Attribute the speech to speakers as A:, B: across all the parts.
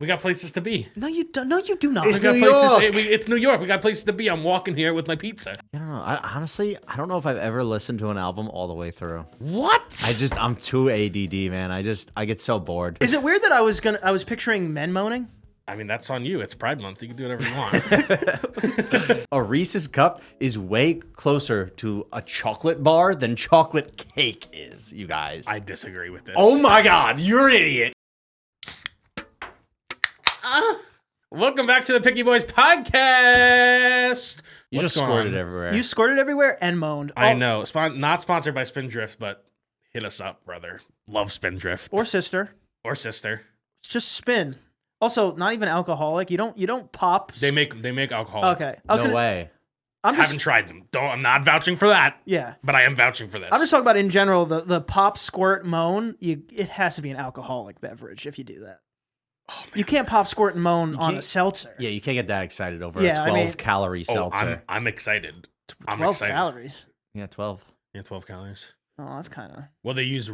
A: We got places to be.
B: No, you don't. No, you do not.
C: It's New York.
A: It's New York. We got places to be. I'm walking here with my pizza.
C: I don't know. Honestly, I don't know if I've ever listened to an album all the way through.
A: What?
C: I'm too ADD, man. I get so bored.
B: Is it weird that I was picturing men moaning?
A: I mean, that's on you. It's Pride Month. You can do whatever you want.
C: A Reese's cup is way closer to a chocolate bar than chocolate cake is, you guys.
A: I disagree with this.
C: Oh my God, you're an idiot.
A: Welcome back to the Picky Boys podcast.
C: You just squirted everywhere.
B: You squirted everywhere and moaned.
A: I know. Not sponsored by Spindrift, but hit us up, brother. Love Spindrift.
B: Or sister.
A: Or sister.
B: It's just spin. Also, not even alcoholic. You don't pop.
A: They make alcohol.
B: Okay.
C: No way.
B: I
A: haven't tried them. I'm not vouching for that.
B: Yeah.
A: But I am vouching for this.
B: I'm just talking about in general, the pop, squirt, moan, it has to be an alcoholic beverage if you do that.
A: Oh, man.
B: You can't pop, squirt, and moan on a seltzer.
C: Yeah, you can't get that excited over a 12-calorie seltzer.
A: I'm excited.
B: 12 calories.
C: Yeah, 12.
A: Yeah, 12 calories.
B: Oh, that's kind of...
A: Well, they use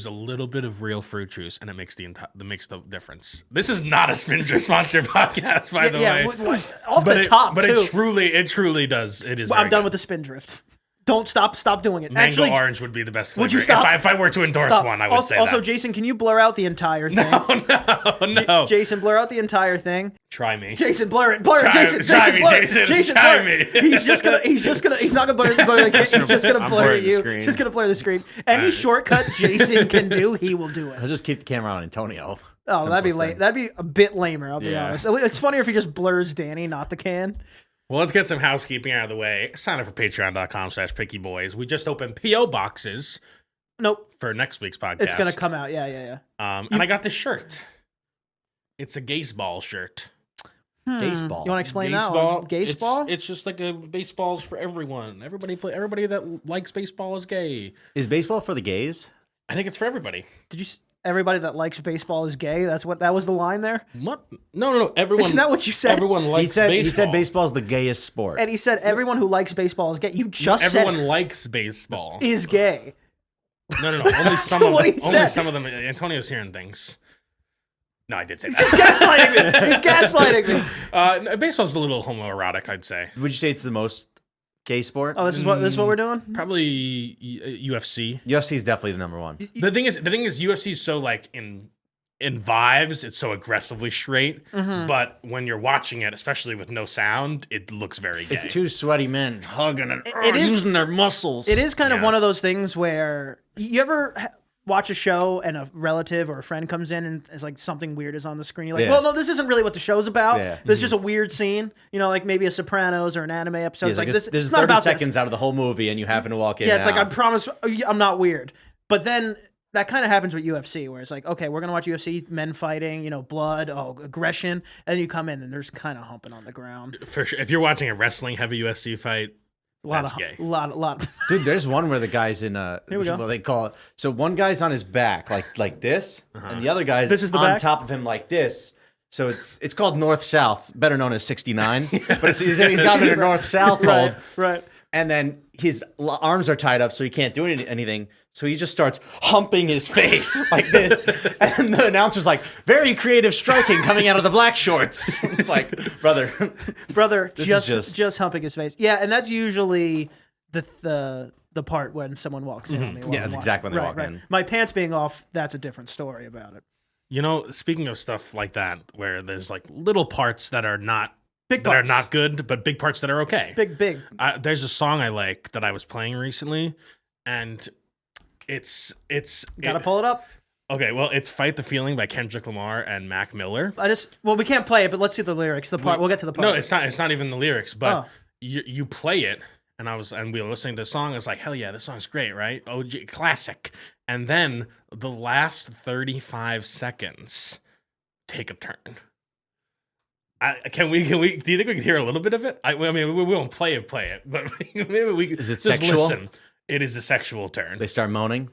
A: a little bit of real fruit juice, and it makes the difference. This is not a Spindrift sponsored podcast, by the way.
B: Off the top,
A: but
B: too.
A: it truly does. It is.
B: I'm done
A: good.
B: with the Spindrift. Don't stop doing it.
A: Mango
B: Actually,
A: orange would be the best flavor.
B: Would you stop?
A: If I were to endorse one, I would say
B: also,
A: that.
B: Jason, can you blur out the entire thing?
A: No.
B: Jason, blur out the entire thing.
A: Try me.
B: Jason, blur it. Blur it. Jason,
A: try me,
B: blur it.
A: Jason.
B: Jason,
A: Try
B: blur it.
A: me.
B: He's not gonna blur the He's just gonna blur
C: blurring the
B: you.
C: screen.
B: Just gonna blur the screen. Any shortcut Jason can do, he will do it.
C: I'll just keep the camera on Antonio.
B: Oh, that'd be
C: Simplest
B: lame.
C: thing.
B: That'd be a bit lamer. I'll be
C: Yeah.
B: honest. It's funnier if he just blurs Danny, not the can.
A: Well, let's get some housekeeping out of the way. Sign up for patreon.com/pickyboys. We just opened P.O. boxes.
B: Nope.
A: For next week's podcast.
B: It's gonna come out. Yeah.
A: And I got this shirt. It's a Gaysball shirt.
C: Baseball.
B: You want to explain
A: Gaysball.
B: that? Gaysball?
A: It's just like a baseball's for everyone. Everybody that likes baseball is gay.
C: Is baseball for the gays?
A: I think it's for everybody.
B: Did you? Everybody that likes baseball is gay. That was the line there.
A: What? No. Everyone.
B: Isn't that what you said?
A: Everyone likes baseball.
C: He said baseball's the gayest sport.
B: And he said everyone who likes baseball is gay. You just said
A: everyone likes baseball.
B: is gay.
A: No. Only some of
B: what
A: them.
B: he
A: Only
B: said.
A: some of them. Antonio's hearing things. No, I did say that.
B: Just gaslighting me. He's gaslighting me.
A: Baseball's a little homoerotic, I'd say.
C: Would you say it's the most gay sport?
B: Oh, this is what we're doing.
A: Probably UFC.
C: UFC is definitely the number one.
A: The thing is, UFC is so like in vibes, it's so aggressively straight.
B: Mm-hmm.
A: But when you're watching it, especially with no sound, it looks very gay.
C: It's two sweaty men hugging and
B: using
C: their muscles.
B: It is kind of
A: Yeah.
B: one of those things where you ever watch a show and a relative or a friend comes in and it's like something weird is on the screen. You're like,
C: Yeah.
B: well, no, this isn't really what the show's about.
C: Yeah.
B: There's just a weird scene, like maybe a Sopranos or an anime episode.
C: Yeah,
B: It's like
C: there's
B: this. It's not
C: 30
B: about
C: seconds
B: this.
C: out of the whole movie and you happen to walk in.
B: Yeah, it's like
C: now.
B: I promise I'm not weird. But then that kind of happens with UFC, where it's like, okay, we're gonna watch UFC, men fighting, blood, aggression, and then you come in and there's kind of humping on the ground.
A: For sure. If you're watching a wrestling heavy UFC fight, that's gay.
B: A lot.
C: Dude, there's one where the guy's in a
B: Here we go.
C: what they call it. So one guy's on his back like this, and the other guy's
B: This is the
C: on
B: back?
C: top of him like this. So it's called north-south, better known as 69. But he's got it in a north-south hold.
B: Right.
C: And then his arms are tied up so he can't do anything. So he just starts humping his face like this. And the announcer's like, very creative striking coming out of the black shorts. It's like, brother, this is
B: just humping his face. Yeah, and that's usually the part when someone walks in on me.
C: Yeah, that's exactly when they walk in.
B: My pants being off, that's a different story about it.
A: Speaking of stuff like that, where there's like little parts that are not
B: Big
A: that are
B: parts.
A: not good, but big parts that are okay.
B: Big.
A: There's a song I like that I was playing recently, and
B: Gotta pull it up.
A: Okay, well, it's "Fight the Feeling" by Kendrick Lamar and Mac Miller.
B: We can't play it, but let's see the lyrics. We'll get to the part.
A: No, it's not. It's not even the lyrics, but
B: Oh.
A: you play it, and we were listening to the song. It's like, hell yeah, this song's great, right? OG classic. And then the last 35 seconds take a turn. Do you think we can hear a little bit of it? I mean, we won't play it, but maybe we
C: Is it
A: just
C: sexual?
A: listen. It is a sexual turn.
C: They start moaning.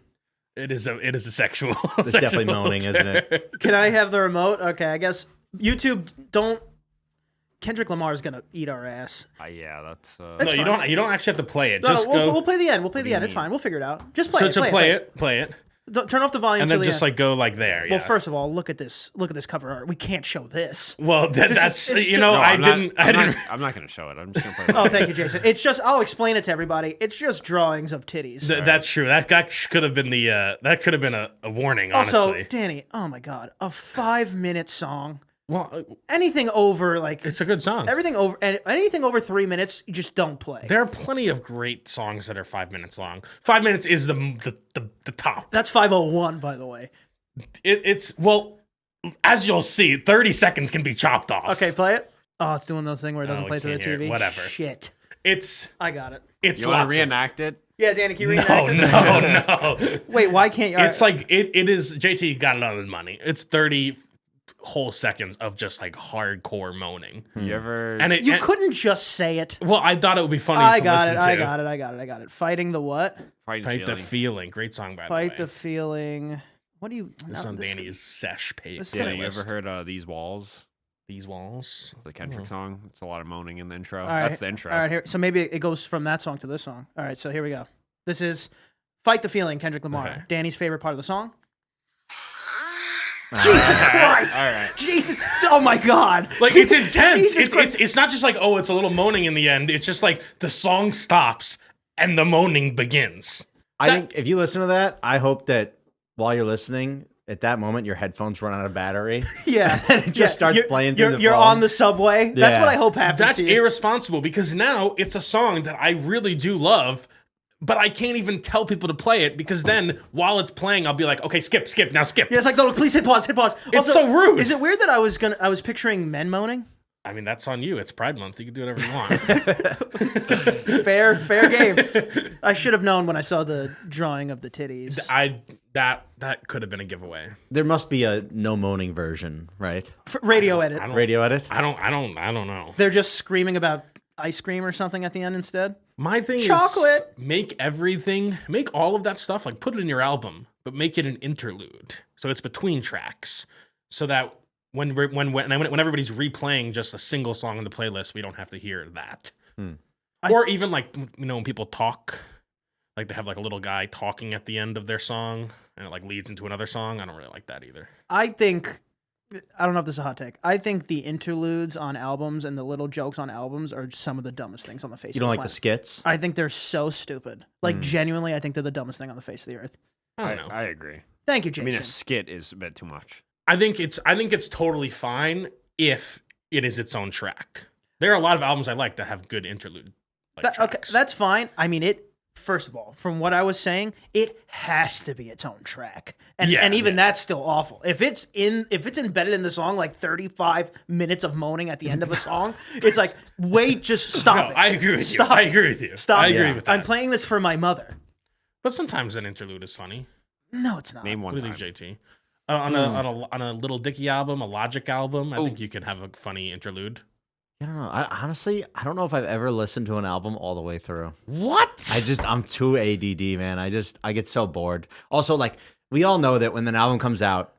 A: It is a sexual.
C: It's definitely moaning, isn't it?
B: Can I have the remote? Okay, I guess YouTube don't. Kendrick Lamar is gonna eat our ass.
D: Yeah, that's.
A: No,
B: It's
A: you
B: fine.
A: don't. You don't actually have to play it.
B: No,
A: Just
B: we'll
A: go.
B: play the end. We'll play the end. It's fine. We'll figure it out. Just play it.
A: Play it.
B: Turn off the volume
A: and
B: till
A: then
B: the
A: just
B: end.
A: like go like there. Yeah.
B: Well, first of all, look at this cover art. We can't show this.
A: Well, that's
B: it's
A: you
B: just-
A: know,
D: No,
A: I
D: I'm
A: didn't.
D: I'm not going to show it. I'm just going to play it.
B: Oh, thank you, Jason. It's just I'll explain it to everybody. It's just drawings of titties.
A: That's true. That could have been that could have been a warning.
B: Also,
A: Honestly.
B: Danny, oh my god, a 5-minute song.
A: Well,
B: Anything over like
A: it's a good song.
B: anything over 3 minutes, you just don't play.
A: There are plenty of great songs that are 5 minutes long. 5 minutes is the top.
B: That's 5:01, by the way.
A: It's well, as you'll see, 30 seconds can be chopped off.
B: Okay, play it. Oh, it's doing those thing where it doesn't
A: we
B: play through the
A: can't hear
B: TV.
A: it. Whatever.
B: Shit.
A: It's
B: I got it.
D: You want
A: lots
D: to
A: of-
D: reenact it?
B: Yeah, Danny, can you reenact it?
A: No.
B: Wait, why can't you?
A: It's like it is. JT got it on the money. It's 30 whole seconds of just like hardcore moaning,
D: You ever?
A: and
B: you couldn't just say it.
A: Well, I thought it would be funny.
B: I
A: to
B: got
A: listen
B: it.
A: to.
B: I got it. Fighting the what?
D: Fight
A: Fight the
D: feeling.
A: feeling. Great song by
B: Fight
A: the
B: the
A: way.
B: feeling. What do you?
A: This is
B: no,
A: on
B: this-
A: Danny's sesh page.
B: this is
D: Yeah,
B: gonna-
D: you ever heard These Walls?
A: These walls?
D: The Kendrick song. It's a lot of moaning in the intro.
B: All right,
D: That's the intro.
B: All right, here. So maybe it goes from that song to this song. All right, so here we go. This is "Fight the Feeling," Kendrick Lamar.
A: Okay.
B: Danny's favorite part of the song.
C: Ah.
B: Jesus Christ!
D: All right.
B: Jesus! Oh my God!
A: Like it's intense.
B: Jesus Christ.
A: It's not just like, oh, it's a little moaning in the end. It's just like the song stops and the moaning begins.
C: I think if you listen to that, I hope that while you're listening, at that moment, your headphones run out of battery.
B: Yeah,
C: And it just starts
B: you're-
C: playing through the
B: You're
C: phone.
B: on the subway. That's
C: Yeah.
B: what I hope happens.
A: That's
B: to you.
A: irresponsible because now it's a song that I really do love, but I can't even tell people to play it because then while it's playing, I'll be like, okay, skip, now skip.
B: Yeah, it's like, no, please hit pause.
A: It's so rude.
B: Is it weird that I was picturing men moaning?
A: I mean, that's on you. It's Pride Month. You can do whatever you want.
B: Fair game. I should have known when I saw the drawing of the titties.
A: That could have been a giveaway.
C: There must be a no moaning version, right?
B: Radio edit.
A: I don't,
C: Radio edit?
A: I don't know.
B: They're just screaming about ice cream or something at the end instead.
A: My thing
B: Chocolate.
A: is make all of that stuff, like put it in your album, but make it an interlude. So it's between tracks. So that when everybody's replaying just a single song in the playlist, we don't have to hear that. Or even like, when people talk, like they have like a little guy talking at the end of their song and it like leads into another song. I don't really like that either.
B: I don't know if this is a hot take. I think the interludes on albums and the little jokes on albums are some of the dumbest things on the face
C: You
B: of
C: don't
B: the
C: like the
B: planet.
C: skits?
B: I think they're so stupid. Like, genuinely, I think they're the dumbest thing on the face of the earth.
A: I don't know.
D: I agree.
B: Thank you,
D: I
B: Jason.
D: mean, a skit is a bit too much.
A: I think it's totally fine if it is its own track. There are a lot of albums I like that have good interlude
B: Okay,
A: tracks.
B: that's fine. I mean, first of all, from what I was saying, it has to be its own track, and even that's still awful. If it's embedded in the song, like 35 minutes of moaning at the end of a song, it's like, wait, just stop.
A: No,
B: it.
A: I agree with you.
B: Stop
A: I
B: it.
A: agree with you.
B: Stop.
A: I
B: it.
A: agree with that.
B: I'm playing this for my mother.
A: But sometimes an interlude is funny.
B: No, it's not.
D: Name one
A: What do you
D: time.
A: think, JT? On a Little Dicky album, a Logic album, I think you can have a funny interlude.
C: I don't know. Honestly, I don't know if I've ever listened to an album all the way through.
A: What?
C: I'm too ADD, man. I get so bored. Also, like, we all know that when an album comes out,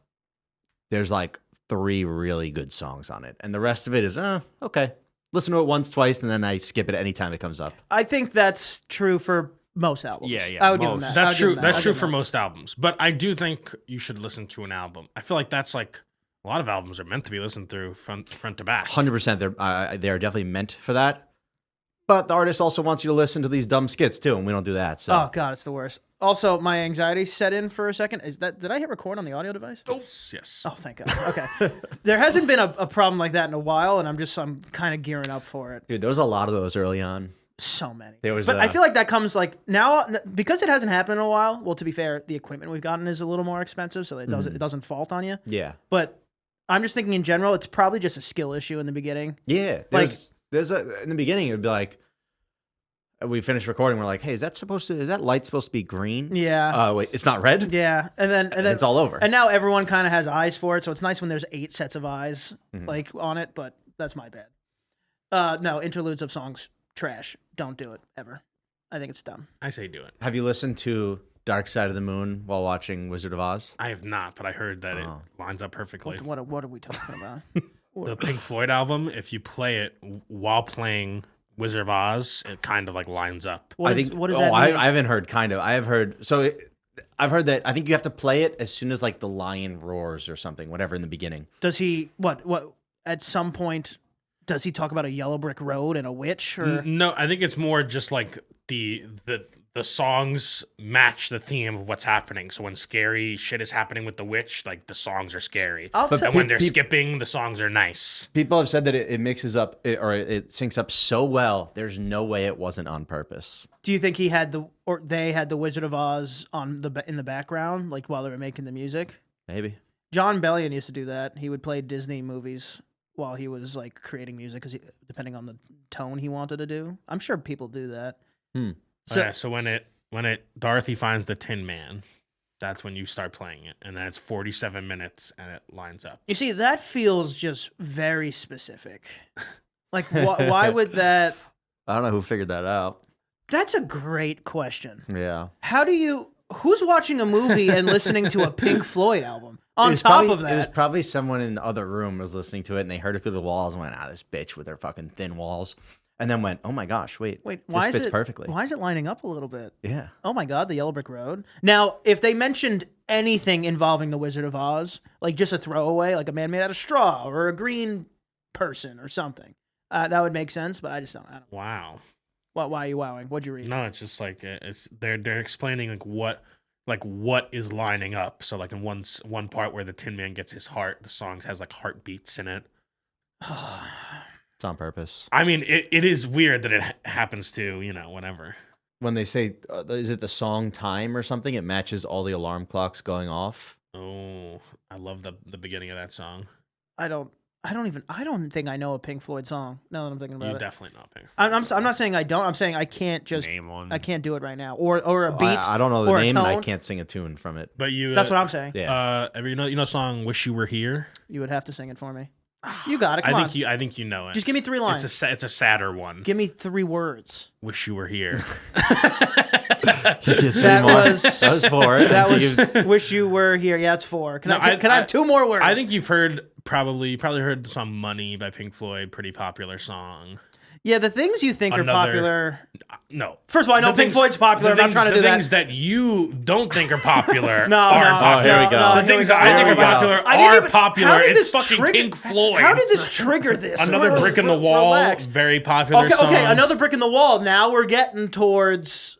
C: there's like 3 really good songs on it. And the rest of it is, okay. Listen to it once, twice, and then I skip it anytime it comes up.
B: I think that's true for most albums.
D: Yeah,
B: I would give them
D: most.
B: that.
A: That's true. That's
B: I'll
A: true
B: give
A: for
B: them that.
A: most albums. But I do think you should listen to an album. I feel like that's like a lot of albums are meant to be listened through front to back.
C: 100%. They're definitely meant for that. But the artist also wants you to listen to these dumb skits too, and we don't do that. So
B: Oh God, it's the worst. Also, my anxiety set in for a second. Did I hit record on the audio device?
A: Yes.
B: Oh, thank God. Okay. There hasn't been a problem like that in a while, and I'm kind of gearing up for it.
C: dude, there was a lot of those early on.
B: So many.
C: There was,
B: but I feel like that comes like now because it hasn't happened in a while. Well, to be fair, the equipment we've gotten is a little more expensive, so it doesn't fault on you.
C: Yeah.
B: But I'm just thinking in general, it's probably just a skill issue in the beginning.
C: Yeah. There's in the beginning, it would be like, we finished recording. We're like, hey, is that light supposed to be green?
B: Yeah.
C: Wait, it's not red?
B: Yeah, and then
C: It's all over.
B: And now everyone kind of has eyes for it, so it's nice when there's 8 sets of eyes
C: Mm-hmm.
B: like on it. But that's my bad. No, interludes of songs, trash. Don't do it ever. I think it's dumb.
A: I say do it.
C: Have you listened to Dark Side of the Moon while watching Wizard of Oz?
A: I have not, but I heard that it lines up perfectly.
B: What are we talking about?
A: The Pink Floyd album, if you play it while playing Wizard of Oz, it kind of like lines up.
B: What
C: I
B: is-
C: think.
B: what does
C: oh,
B: that
C: I
B: mean?
C: haven't heard. Kind of. I have heard. So I've heard that. I think you have to play it as soon as like the lion roars or something, whatever in the beginning.
B: Does he what at some point does he talk about a yellow brick road and a witch or
A: No, I think it's more just like the songs match the theme of what's happening. So when scary shit is happening with the witch, like the songs are scary. And when they're skipping, the songs are nice.
C: People have said that it mixes up or it syncs up so well. There's no way it wasn't on purpose.
B: Do you think they had the Wizard of Oz in the background, like while they were making the music?
C: Maybe.
B: John Bellion used to do that. He would play Disney movies while he was like creating music, because depending on the tone he wanted to do. I'm sure people do that.
A: So when Dorothy finds the Tin Man, that's when you start playing it, and then it's 47 minutes and it lines up.
B: You see, that feels just very specific. Like, why would that?
C: I don't know who figured that out.
B: That's a great question.
C: Yeah.
B: Who's watching a movie and listening to a Pink Floyd album? On top
C: probably,
B: of that,
C: it was probably someone in the other room was listening to it, and they heard it through the walls and went, this bitch with her fucking thin walls. And then went, oh my gosh, wait,
B: why
C: this
B: is
C: fits
B: it
C: perfectly.
B: Why is it lining up a little bit?
C: Yeah.
B: Oh my God, the Yellow Brick Road. Now, if they mentioned anything involving the Wizard of Oz, like just a throwaway, like a man made out of straw or a green person or something, that would make sense. But I just don't.
A: Wow.
B: Why are you wowing? What'd you read?
A: No, it's just like they're explaining what is lining up. So like in one part where the Tin Man gets his heart, the song has like heartbeats in it.
C: It's on purpose.
A: I mean, it is weird that it happens to, whenever.
C: When they say, is it the song time or something? It matches all the alarm clocks going off.
A: Oh, I love the beginning of that song.
B: I don't think I know a Pink Floyd song. Now that I'm thinking about
A: You
B: it,
A: definitely know Pink Floyd.
B: I'm not saying I don't. I'm saying I can't just
D: Name one.
B: I can't do it right now. Or a beat.
C: I don't know the
B: or a
C: name, and I
B: tone.
C: can't sing a tune from it.
A: But you.
B: That's what I'm saying.
C: Yeah.
A: You know the song "Wish You Were Here."
B: You would have to sing it for me. You got it. Come on.
A: I think you know it.
B: Just give me 3 lines.
A: It's a sadder one.
B: Give me 3 words.
A: Wish you were here.
B: That was
C: 4.
B: That was wish you were here. Yeah, it's 4. Can I have 2 more words?
A: I think you've heard probably heard the song "Money" by Pink Floyd. Pretty popular song.
B: Yeah, the things you think are popular.
A: No.
B: First of all, I know Pink Floyd's popular. I'm not trying to do
A: the
B: that.
A: things that you don't think are popular
B: No,
A: are popular.
C: Oh, here we go.
B: No,
A: The
B: here we
A: things
B: go.
A: that I think
C: Here
A: are
C: we go.
A: popular
B: I didn't
A: are
B: even-
A: popular.
B: how did
A: It's
B: this
A: fucking
B: trigger-
A: Pink Floyd.
B: How did this trigger this?
A: Another brick in the wall.
B: Relax.
A: Very popular song.
B: Okay, another brick in the wall. Now we're getting towards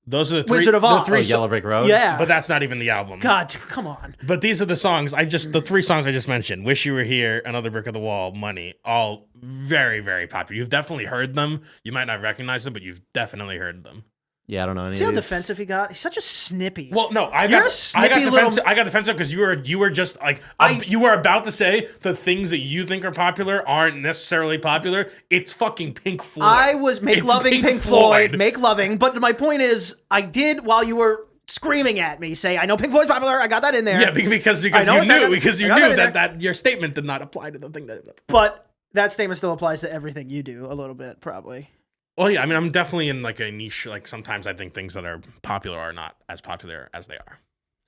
A: Those are the 3.
B: Wizard of Oz.
A: The 3
C: Yellow Brick Road?
B: yeah.
A: But that's not even the album.
B: God, come on.
A: But these are the songs the 3 songs I just mentioned. Wish You Were Here, Another Brick of the Wall, Money. All very, very popular. You've definitely heard them. You might not recognize them, but you've definitely heard them.
C: Yeah, I don't know any
B: See how
C: of these.
B: defensive he got? He's such a snippy.
A: Well, no, I
B: You're
A: got
B: a snippy
A: defensive.
B: little-
A: I got defensive because you were just like you were about to say the things that you think are popular aren't necessarily popular. It's fucking Pink Floyd.
B: I was
A: It's
B: loving Pink Floyd, make loving. But my point is, I did while you were screaming at me, say, I know Pink Floyd's popular. I got that in there.
A: Yeah, because
B: I know
A: you
B: it's
A: knew
B: in
A: because you
B: I got
A: knew
B: in there.
A: that your statement did not apply to the thing that.
B: But that statement still applies to everything you do a little bit, probably.
A: Well, yeah, I mean, I'm definitely in like a niche. Like sometimes I think things that are popular are not as popular as they are.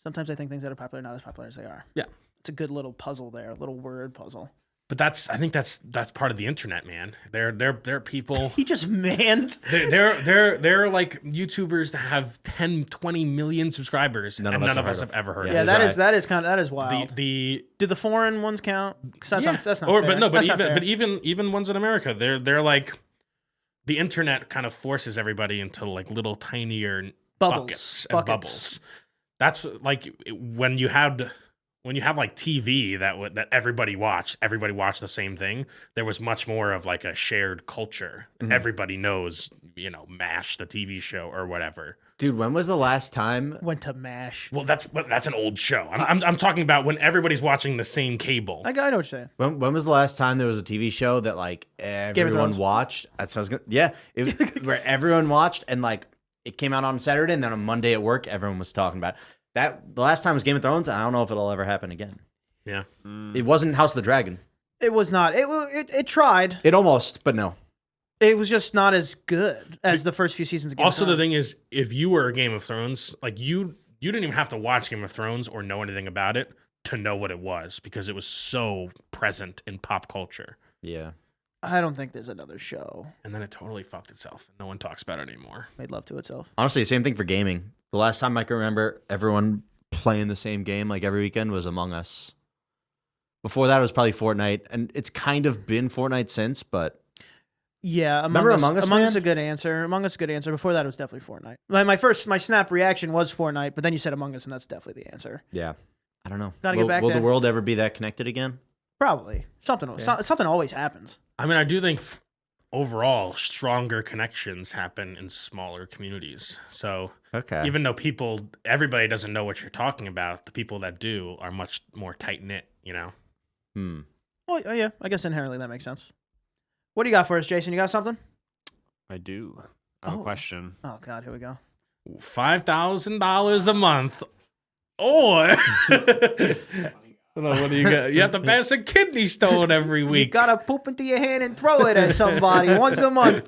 B: Sometimes I think things that are popular are not as popular as they are.
A: Yeah.
B: It's a good little puzzle there, a little word puzzle.
A: But I think that's part of the internet, man. They're people.
B: He just manned.
A: They're like YouTubers that have 10, 20 million subscribers,
C: None
A: and
C: of us
A: none of
C: have
A: us
C: heard
A: have ever heard.
C: Yeah,
A: of
B: Yeah,
A: it.
B: that is wild.
A: The
B: Do the foreign ones count? 'Cause that's not
A: or
B: fair.
A: but no, but
B: That's not fair.
A: even ones in America, they're like the internet kind of forces everybody into like little tinier buckets and bubbles. That's like when you had like TV that everybody watched the same thing. There was much more of like a shared culture.
C: Mm-hmm.
A: Everybody knows, MASH, the TV show or whatever.
C: Dude, when was the last time?
B: Went to MASH.
A: Well, that's an old show. I'm talking about when everybody's watching the same cable.
B: I know what you're saying.
C: When was the last time there was a TV show that like everyone
B: Thrones.
C: watched? That's what I was gonna. Yeah, where everyone watched and like it came out on Saturday and then on Monday at work everyone was talking about it. That. The last time was Game of Thrones. I don't know if it'll ever happen again.
A: Yeah.
C: It wasn't House of the Dragon.
B: It was not. It tried.
C: It almost, but no.
B: It was just not as good as the first few seasons of Game
A: Also,
B: of
A: the
B: Thrones.
A: thing is, if you were a Game of Thrones, like you didn't even have to watch Game of Thrones or know anything about it to know what it was because it was so present in pop culture.
C: Yeah.
B: I don't think there's another show
A: And then it totally fucked itself. No one talks about it anymore.
B: made love to itself.
C: Honestly, same thing for gaming. The last time I can remember everyone playing the same game like every weekend was Among Us. Before that, it was probably Fortnite, and it's kind of been Fortnite since, but
B: Yeah,
C: Remember Among Us,
B: Among
C: man?
B: Us a good answer. Among Us a good answer. Before that, it was definitely Fortnite. My snap reaction was Fortnite, but then you said Among Us, and that's definitely the answer.
C: yeah, I don't know.
B: Gotta get back
C: will
B: there.
C: the world ever be that connected again?
B: Probably something.
C: Yeah.
B: Something always happens.
A: I mean, I do think overall stronger connections happen in smaller communities. So
C: Okay.
A: even though everybody doesn't know what you're talking about, the people that do are much more tight knit, you know?
B: Well, yeah, I guess inherently that makes sense. What do you got for us, Jason? You got something?
D: I do. I have
B: Oh.
D: a question.
B: Oh God, here we go.
A: $5,000 a month, or what do you got? You have to pass a kidney stone every
B: You
A: week.
B: gotta poop into your hand and throw it at somebody once a month.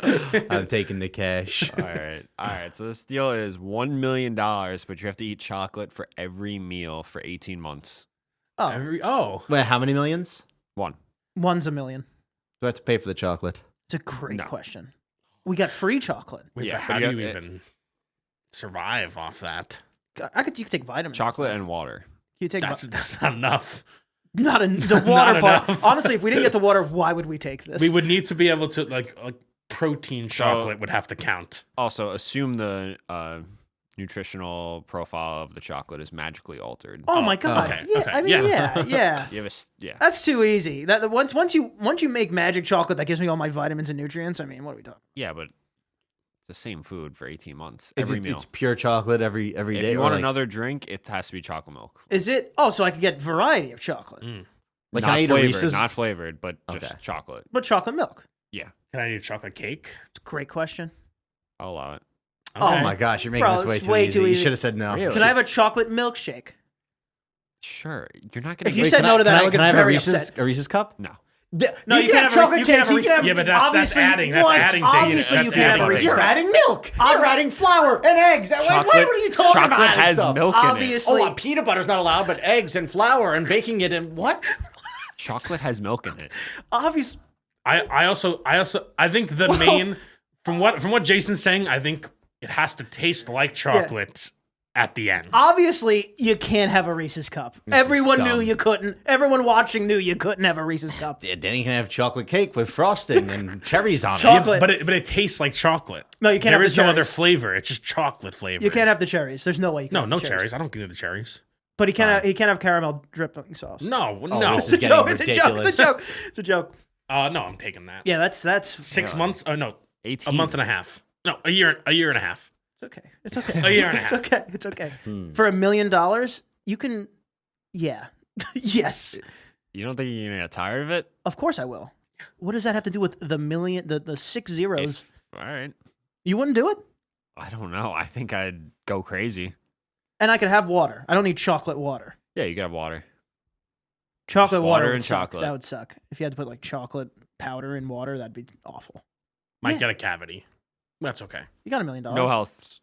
C: I'm taking the cash.
D: All right. So this deal is $1 million, but you have to eat chocolate for every meal for 18 months.
B: Oh,
C: Wait, how many millions?
D: One.
B: one's a million.
C: Do I have to pay for the chocolate?
B: It's a great
D: No.
B: question. We got free chocolate.
A: Wait,
D: Yeah,
A: but how
D: but
A: do
D: you
A: you
D: have-
A: even survive off that?
B: You could take vitamins.
D: Chocolate
B: and
D: and water.
B: you take
A: That's not enough.
B: the water
A: Not
B: part.
A: enough.
B: Honestly, if we didn't get the water, why would we take this?
A: We would need to be able to like protein
D: So-
A: chocolate would have to count.
D: Also, assume the nutritional profile of the chocolate is magically altered.
B: Oh my God!
A: okay,
B: Yeah,
A: okay,
B: I mean,
A: yeah.
B: yeah.
D: You have yeah.
B: That's too easy. Once you make magic chocolate that gives me all my vitamins and nutrients. I mean, what are we talking?
D: Yeah, but it's the same food for 18 months.
C: It's,
D: Every meal.
C: it's pure chocolate every
D: If
C: day.
D: you
C: or
D: want
C: like,
D: another drink, it has to be chocolate milk.
B: Is it? Oh, so I could get variety of chocolate,
C: like
D: Not
C: can I eat
D: flavored,
C: a Reese's?
D: Not flavored, but
C: Okay.
D: just chocolate.
B: but chocolate milk.
D: Yeah,
A: Can I eat chocolate cake?
B: It's a great question.
D: I'll allow it.
C: Oh
A: Okay.
C: my gosh, you're making
B: Bro,
C: this way
B: it's
C: too
B: way
C: easy.
B: too
C: You
B: easy.
C: should have said no.
D: Really?
B: Can I have a chocolate milkshake?
D: Sure. You're not gonna
B: If you
D: get-
B: said no to that, I would
C: can
B: get
C: I have
B: very
C: a Reese's
B: upset.
C: a Reese's cup?
D: no.
B: No, you can't have a Reese's- you can't have a Reese's.
A: Yeah, but that's
C: obviously
A: adding. That's
C: once.
A: adding.
B: Obviously,
A: that's
B: you can't have
A: adding
B: a Reese's.
A: things.
C: You're adding milk. You're adding flour and eggs. Like, what are you talking
D: chocolate
C: about? adding
D: has
C: stuff?
D: milk in it.
B: Obviously,
C: Oh, peanut butter's not allowed, but eggs and flour and baking it in what?
D: Chocolate has milk in it.
B: obviously.
A: I also think the main from what Jason's saying, I think it has to taste like chocolate at the end.
B: Obviously, you can't have a Reese's cup. Everyone
C: dumb.
B: knew you couldn't. Everyone watching knew you couldn't have a Reese's cup.
C: Yeah, then you can have chocolate cake with frosting and cherries on
B: Chocolate.
C: it.
A: But it tastes like chocolate.
B: No, you can't
A: There
B: have
A: is
B: the
A: no other
B: cherries.
A: flavor. It's just chocolate flavor.
B: You can't have the cherries. There's no way you can
A: No,
B: have
A: no
B: the
A: cherries. I don't get the cherries.
B: But he can't have caramel dripping sauce.
A: No,
C: Oh,
A: no.
C: this
B: It's a
C: is getting
B: joke. It's a joke. It's a
C: ridiculous.
B: joke. It's a joke.
A: No, I'm taking that.
B: Yeah, that's
A: 6 months? Oh no,
D: 18.
A: a month and a half. No, a year and a half.
B: It's okay. It's okay.
A: A year and a
B: It's
A: half.
B: okay. It's okay. For $1 million, you can. Yeah. Yes.
D: You don't think you're gonna get tired of it?
B: Of course I will. What does that have to do with the million? The 6 zeros?
D: All right.
B: You wouldn't do it?
D: I don't know. I think I'd go crazy.
B: And I could have water. I don't need chocolate water.
D: Yeah, you could have water.
B: Chocolate
D: Water
B: water would
D: and
B: suck.
D: chocolate.
B: That would suck. If you had to put like chocolate powder in water, that'd be awful.
A: Might
B: Yeah.
A: get a cavity. That's okay.
B: You got $1 million.
D: No health.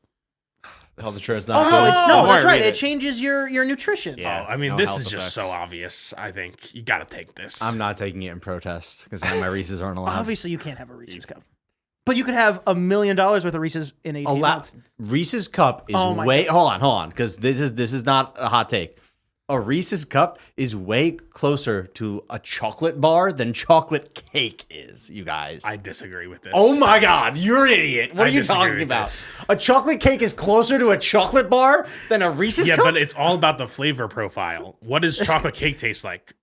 C: Health insurance
B: Oh
C: not
B: no,
C: good.
B: no,
D: Don't
B: that's
D: worry,
B: right.
D: read
B: It
D: it.
B: changes your nutrition.
D: Yeah.
A: Oh, I mean,
D: no
A: this
D: health
A: is just
D: effects.
A: so obvious. I think you got to take this.
C: I'm not taking it in protest because my Reese's aren't allowed.
B: Obviously, you can't have a Reese's cup, but you could have $1 million worth of Reese's in 18 months.
C: Reese's cup is
B: Oh my
C: way. Hold on, because this is not a hot take. A Reese's cup is way closer to a chocolate bar than chocolate cake is. You guys.
A: I disagree with this.
C: Oh my God, you're an idiot. What
A: I
C: are you
A: disagree
C: talking
A: with
C: about?
A: this.
C: A chocolate cake is closer to a chocolate bar than a Reese's
A: Yeah,
C: cup?
A: but it's all about the flavor profile. What does chocolate cake taste like?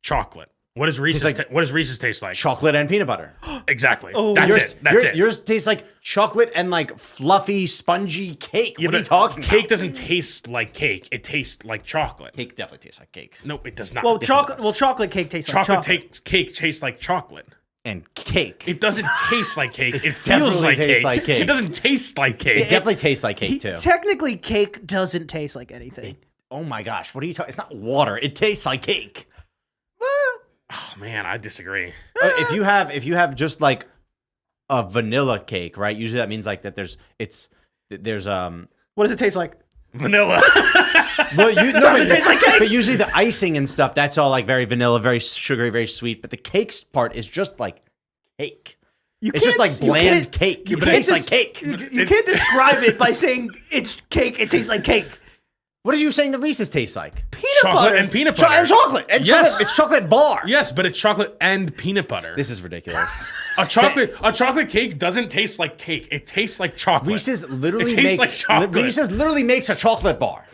A: Chocolate. What does Reese's?
C: like-
A: What does Reese's taste like?
C: Chocolate and peanut butter.
A: Exactly.
B: Oh,
A: That's
C: yours,
A: it. That's it.
C: Yours tastes like chocolate and like fluffy, spongy cake.
A: Yeah,
C: What are you
A: but
C: talking
A: Cake
C: about?
A: doesn't taste like cake. It tastes like chocolate.
C: Cake definitely tastes like cake.
A: No, it does not.
B: Well,
A: Yes, it
B: chocolate.
A: does.
B: Well, chocolate cake tastes like
A: chocolate
B: chocolate.
A: cake tastes like chocolate.
C: And cake.
A: It doesn't taste like cake. It
C: definitely
A: feels like
C: tastes
A: cake.
C: like cake.
A: It doesn't taste like
C: It
A: cake.
C: definitely tastes like cake too.
B: Technically, cake doesn't taste like anything.
C: Oh my gosh, what are you talking? It's not water. It tastes like cake.
A: Oh man, I disagree.
C: If you have just like a vanilla cake, right? Usually that means like that there's
B: What does it taste like?
A: Vanilla.
C: well you no,
B: Does it taste like cake?
C: but usually the icing and stuff that's all like very vanilla, very sugary, very sweet. But the cakes part is just like cake.
B: It's
C: just like bland cake. It tastes like cake.
B: You can't describe it by saying it's cake. It tastes like cake.
C: What are you saying the Reese's taste like?
B: Peanut
A: Chocolate
B: butter
A: and peanut butter.
C: And chocolate. And
A: Yes.
C: chocolate. It's chocolate bar.
A: Yes, but it's chocolate and peanut butter.
C: This is ridiculous.
A: A chocolate cake doesn't taste like cake. It tastes like chocolate.
C: Reese's literally
A: It tastes like chocolate.
C: Reese's literally makes a chocolate bar.